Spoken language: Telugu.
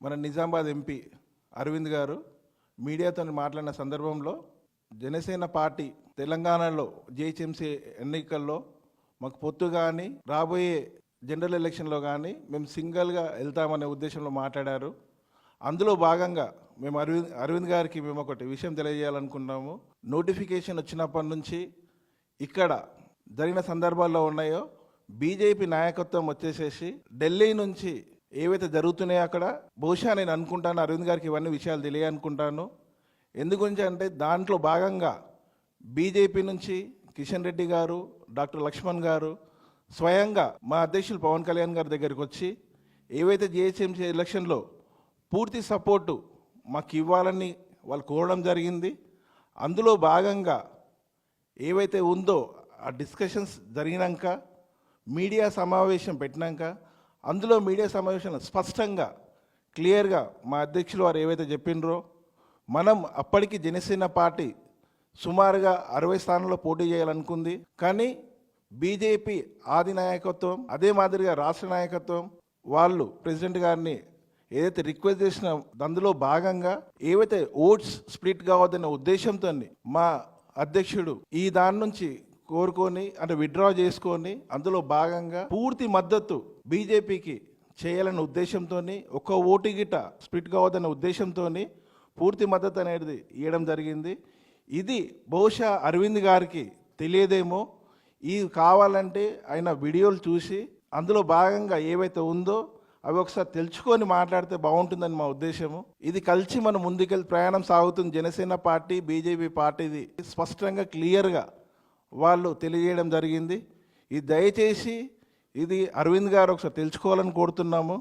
మన నిజామాబాద్ ఎంపీ అరవింద్ గారు మీడియాతో మాట్లాడిన సందర్భంలో జనసేన పార్టీ తెలంగాణలో జిహెచ్ఎంసీ ఎన్నికల్లో మాకు పొత్తు కానీ రాబోయే జనరల్ ఎలక్షన్లో కానీ మేము సింగిల్గా వెళ్తామనే ఉద్దేశంలో మాట్లాడారు. అందులో భాగంగా మేము అరవింద్ గారికి మేము ఒకటి విషయం తెలియజేయాలనుకుంటున్నాము. నోటిఫికేషన్ వచ్చినప్పటి నుంచి ఇక్కడ జరిగిన సందర్భాల్లో ఉన్నాయో బీజేపీ నాయకత్వం వచ్చేసేసి ఢిల్లీ నుంచి ఏవైతే జరుగుతున్నాయో అక్కడ బహుశా నేను అనుకుంటాను అరవింద్ గారికి ఇవన్నీ విషయాలు తెలియనుకుంటాను. ఎందుగురించి అంటే దాంట్లో భాగంగా బీజేపీ నుంచి కిషన్ రెడ్డి గారు, డాక్టర్ లక్ష్మణ్ గారు స్వయంగా మా అధ్యక్షులు పవన్ కళ్యాణ్ గారి దగ్గరికి వచ్చి ఏవైతే జిహెచ్ఎంసీ ఎలక్షన్లో పూర్తి సపోర్టు మాకు ఇవ్వాలని వాళ్ళు కోరడం జరిగింది. అందులో భాగంగా ఏవైతే ఉందో ఆ డిస్కషన్స్ జరిగినాక మీడియా సమావేశం పెట్టినాక అందులో మీడియా సమావేశంలో స్పష్టంగా క్లియర్గా మా అధ్యక్షులు వారు ఏవైతే చెప్పినరో మనం అప్పటికి జనసేన పార్టీ సుమారుగా 60 స్థానాల్లో పోటీ చేయాలనుకుంది. కానీ బీజేపీ ఆది నాయకత్వం అదే మాదిరిగా రాష్ట్ర నాయకత్వం వాళ్ళు ప్రెసిడెంట్ గారిని ఏదైతే రిక్వెస్ట్ చేసిన అందులో భాగంగా ఏవైతే ఓట్స్ స్ప్లిట్ కావద్దనే ఉద్దేశంతో మా అధ్యక్షుడు ఈ దాని నుంచి కోరుకొని అంటే విత్డ్రా చేసుకొని అందులో భాగంగా పూర్తి మద్దతు బీజేపీకి చేయాలనే ఉద్దేశంతో ఒక్క ఓటు గిట స్ప్లిట్ కావద్దనే ఉద్దేశంతో పూర్తి మద్దతు అనేది ఇవ్వడం జరిగింది. ఇది బహుశా అరవింద్ గారికి తెలియదేమో. ఇది కావాలంటే ఆయన వీడియోలు చూసి అందులో భాగంగా ఏవైతే ఉందో అవి ఒకసారి తెలుసుకొని మాట్లాడితే బాగుంటుందని మా ఉద్దేశము. ఇది కలిసి మనం ముందుకెళ్ళి ప్రయాణం సాగుతుంది. జనసేన పార్టీ బీజేపీ పార్టీది స్పష్టంగా క్లియర్గా వాళ్ళు తెలియజేయడం జరిగింది. ఇది దయచేసి ఇది అరవింద్ గారు ఒకసారి తెలుసుకోవాలని కోరుతున్నాము.